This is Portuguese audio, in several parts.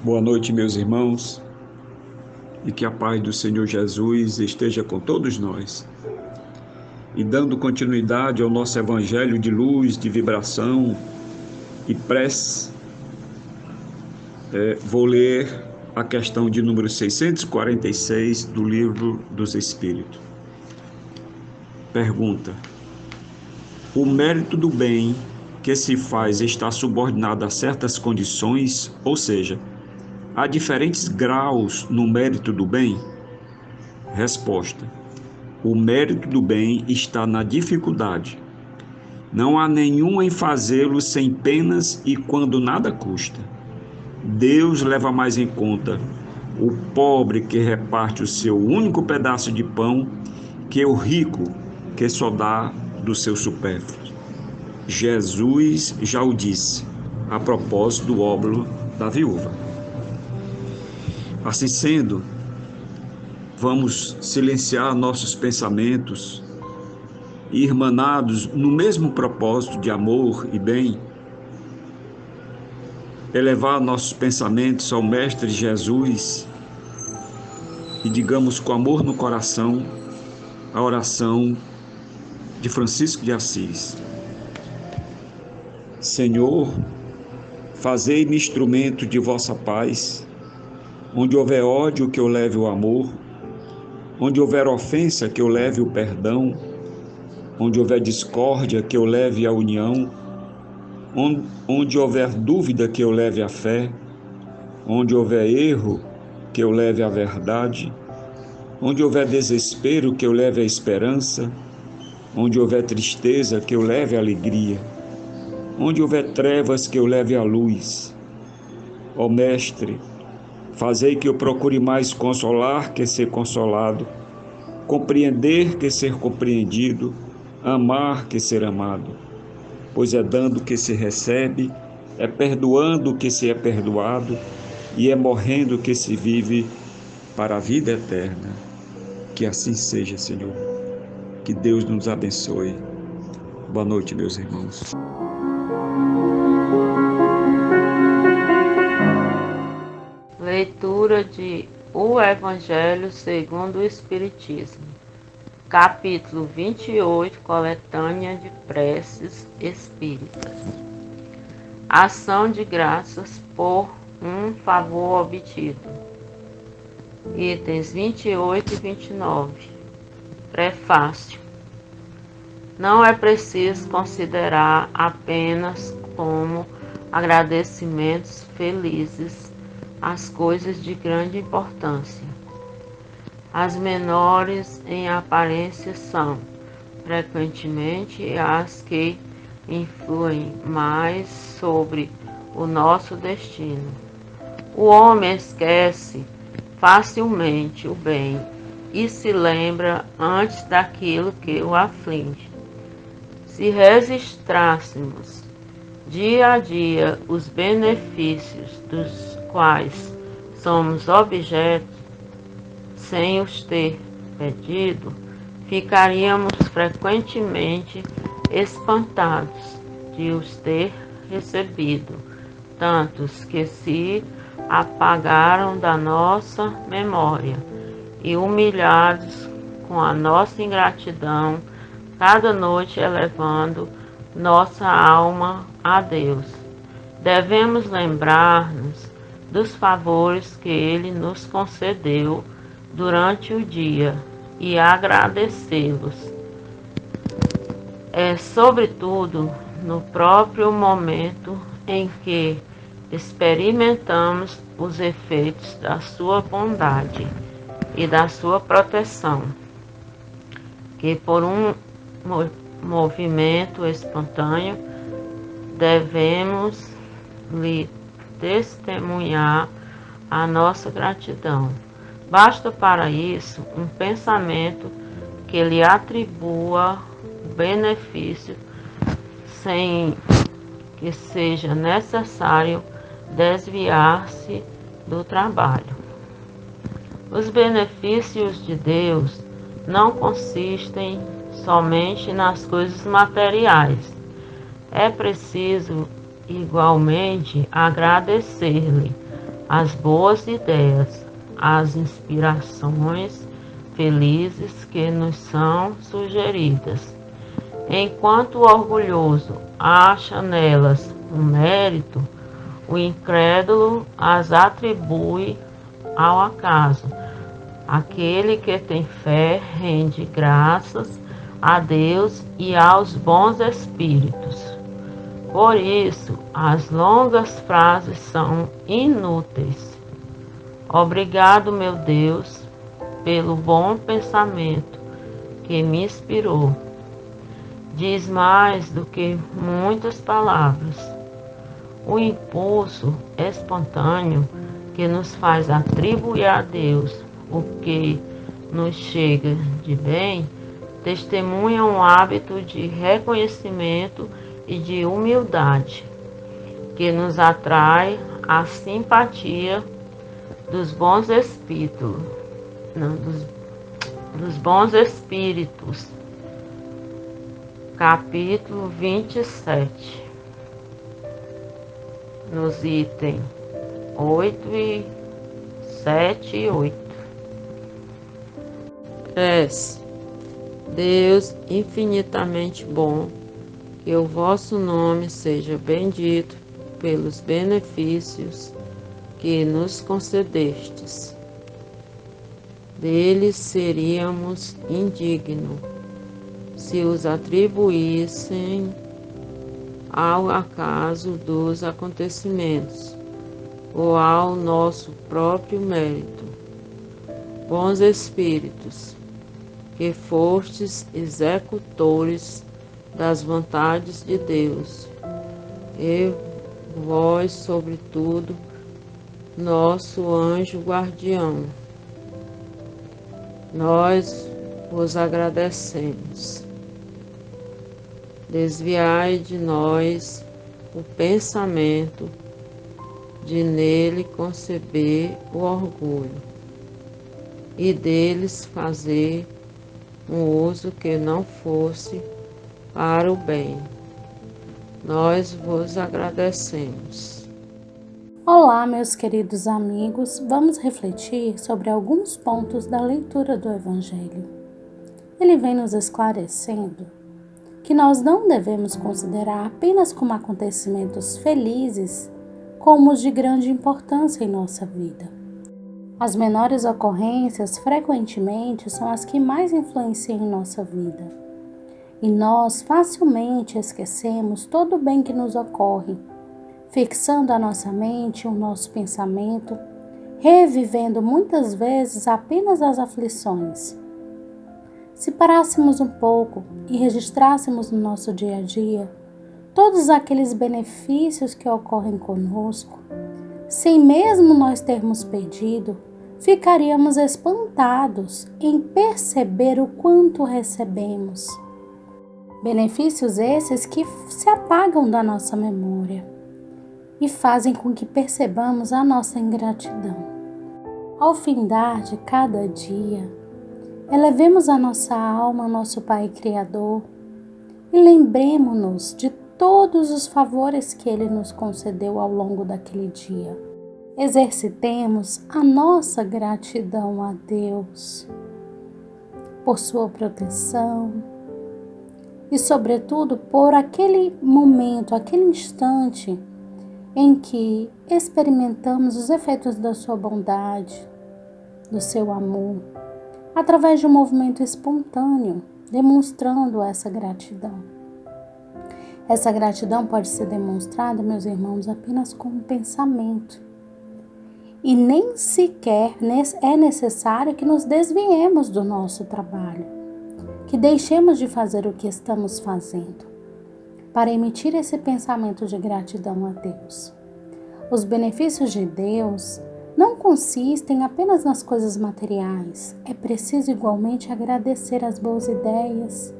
Boa noite, meus irmãos, e que a paz do Senhor Jesus esteja com todos nós. E dando continuidade ao nosso evangelho de luz, de vibração e prece, vou ler a questão de número 646 do Livro dos Espíritos. Pergunta: o mérito do bem que se faz está subordinado a certas condições, ou seja, há diferentes graus no mérito do bem? Resposta: o mérito do bem está na dificuldade. Não há nenhum em fazê-lo sem penas e quando nada custa. Deus leva mais em conta o pobre que reparte o seu único pedaço de pão que o rico que só dá do seu supérfluo. Jesus já o disse a propósito do óbolo da viúva. Assim sendo, vamos silenciar nossos pensamentos e, irmanados no mesmo propósito de amor e bem, elevar nossos pensamentos ao Mestre Jesus e digamos com amor no coração a oração de Francisco de Assis. Senhor, fazei-me instrumento de vossa paz, onde houver ódio que eu leve o amor, onde houver ofensa que eu leve o perdão, onde houver discórdia que eu leve a união, onde houver dúvida que eu leve a fé, onde houver erro que eu leve a verdade, onde houver desespero que eu leve a esperança, onde houver tristeza que eu leve a alegria, onde houver trevas que eu leve a luz. Ó Mestre, fazei que eu procure mais consolar que ser consolado, compreender que ser compreendido, amar que ser amado, pois é dando que se recebe, é perdoando que se é perdoado, e é morrendo que se vive para a vida eterna. Que assim seja, Senhor. Que Deus nos abençoe. Boa noite, meus irmãos. Leitura de O Evangelho segundo o Espiritismo, capítulo 28, coletânea de preces espíritas. Ação de graças por um favor obtido. Itens 28 e 29. Prefácio. Não é preciso considerar apenas como agradecimentos felizes as coisas de grande importância. As menores em aparência são, frequentemente, as que influem mais sobre o nosso destino. O homem esquece facilmente o bem e se lembra antes daquilo que o aflige. Se registrássemos dia a dia os benefícios dos quais somos objeto, sem os ter pedido, ficaríamos frequentemente espantados de os ter recebido, tantos que se apagaram da nossa memória, e humilhados com a nossa ingratidão, cada noite elevando nossa alma a Deus. Devemos lembrar-nos dos favores que Ele nos concedeu durante o dia e agradecê-los. Sobretudo, no próprio momento em que experimentamos os efeitos da sua bondade e da sua proteção, que por um movimento espontâneo devemos lhe testemunhar a nossa gratidão. Basta para isso um pensamento que lhe atribua o benefício, sem que seja necessário desviar-se do trabalho. Os benefícios de Deus não consistem somente nas coisas materiais. É preciso igualmente agradecer-lhe as boas ideias, as inspirações felizes que nos são sugeridas. Enquanto o orgulhoso acha nelas um mérito, o incrédulo as atribui ao acaso. Aquele que tem fé rende graças a Deus e aos bons espíritos. Por isso, as longas frases são inúteis. Obrigado, meu Deus, pelo bom pensamento que me inspirou. Diz mais do que muitas palavras. O impulso espontâneo que nos faz atribuir a Deus o que nos chega de bem, testemunha um hábito de reconhecimento e de humildade, que nos atrai à simpatia dos bons espíritos, dos bons espíritos. Capítulo 27, nos itens 7 e 8. Prece. Deus infinitamente bom, que o vosso nome seja bendito pelos benefícios que nos concedestes. Deles seríamos indignos se os atribuíssem ao acaso dos acontecimentos ou ao nosso próprio mérito. Bons espíritos, que fostes executores das vontades de Deus, e vós, sobretudo, nosso anjo guardião, nós vos agradecemos. Desviai de nós o pensamento de nele conceber o orgulho e deles fazer um uso que não fosse para o bem. Nós vos agradecemos. Olá, meus queridos amigos, vamos refletir sobre alguns pontos da leitura do Evangelho. Ele vem nos esclarecendo que nós não devemos considerar apenas como acontecimentos felizes como os de grande importância em nossa vida. As menores ocorrências frequentemente são as que mais influenciam em nossa vida. E nós facilmente esquecemos todo o bem que nos ocorre, fixando a nossa mente, o nosso pensamento, revivendo muitas vezes apenas as aflições. Se parássemos um pouco e registrássemos no nosso dia a dia todos aqueles benefícios que ocorrem conosco, sem mesmo nós termos pedido, ficaríamos espantados em perceber o quanto recebemos. Benefícios esses que se apagam da nossa memória e fazem com que percebamos a nossa ingratidão. Ao findar de cada dia, elevemos a nossa alma ao nosso Pai Criador e lembremos-nos de todos os favores que Ele nos concedeu ao longo daquele dia. Exercitemos a nossa gratidão a Deus por sua proteção e, sobretudo, por aquele momento, aquele instante em que experimentamos os efeitos da sua bondade, do seu amor, através de um movimento espontâneo, demonstrando essa gratidão. Essa gratidão pode ser demonstrada, meus irmãos, apenas com um pensamento. E nem sequer é necessário que nos desviemos do nosso trabalho, que deixemos de fazer o que estamos fazendo, para emitir esse pensamento de gratidão a Deus. Os benefícios de Deus não consistem apenas nas coisas materiais. É preciso igualmente agradecer as boas ideias,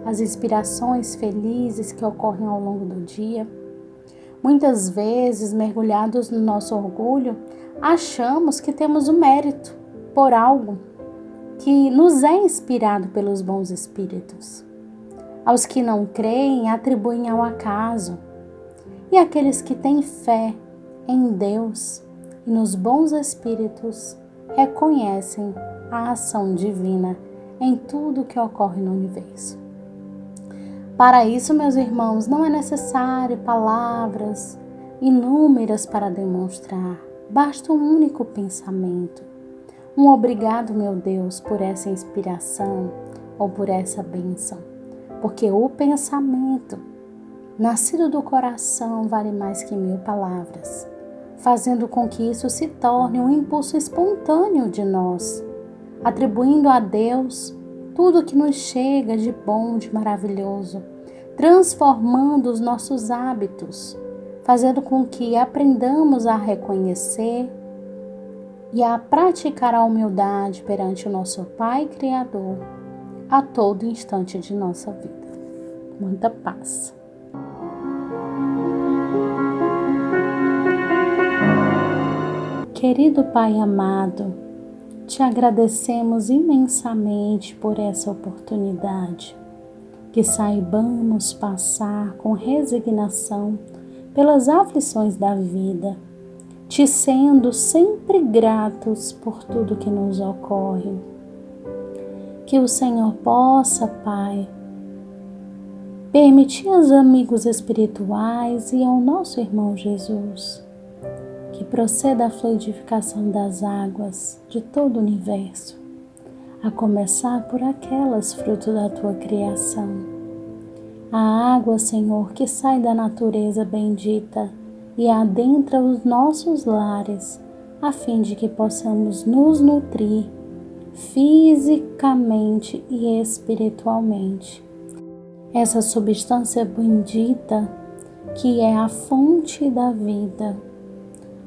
as inspirações felizes que ocorrem ao longo do dia. Muitas vezes, mergulhados no nosso orgulho, achamos que temos o mérito por algo que nos é inspirado pelos bons espíritos. Aos que não creem, atribuem ao acaso. E aqueles que têm fé em Deus e nos bons espíritos reconhecem a ação divina em tudo que ocorre no universo. Para isso, meus irmãos, não é necessário palavras inúmeras para demonstrar, basta um único pensamento. Um obrigado, meu Deus, por essa inspiração ou por essa bênção, porque o pensamento nascido do coração vale mais que 1000 palavras, fazendo com que isso se torne um impulso espontâneo de nós, atribuindo a Deus tudo que nos chega de bom, de maravilhoso, transformando os nossos hábitos, fazendo com que aprendamos a reconhecer e a praticar a humildade perante o nosso Pai Criador a todo instante de nossa vida. Muita paz. Querido Pai amado, te agradecemos imensamente por essa oportunidade, que saibamos passar com resignação pelas aflições da vida, te sendo sempre gratos por tudo que nos ocorre. Que o Senhor possa, Pai, permitir aos amigos espirituais e ao nosso irmão Jesus que proceda a fluidificação das águas de todo o universo, a começar por aquelas fruto da tua criação. A água, Senhor, que sai da natureza bendita e adentra os nossos lares, a fim de que possamos nos nutrir fisicamente e espiritualmente. Essa substância bendita que é a fonte da vida,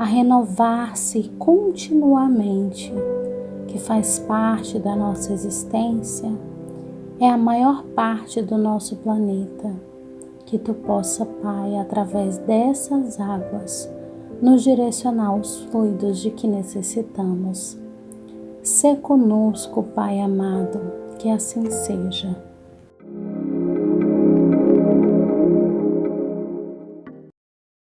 a renovar-se continuamente, que faz parte da nossa existência, é a maior parte do nosso planeta. Que tu possa, Pai, através dessas águas, nos direcionar os fluidos de que necessitamos. Sê conosco, Pai amado, que assim seja.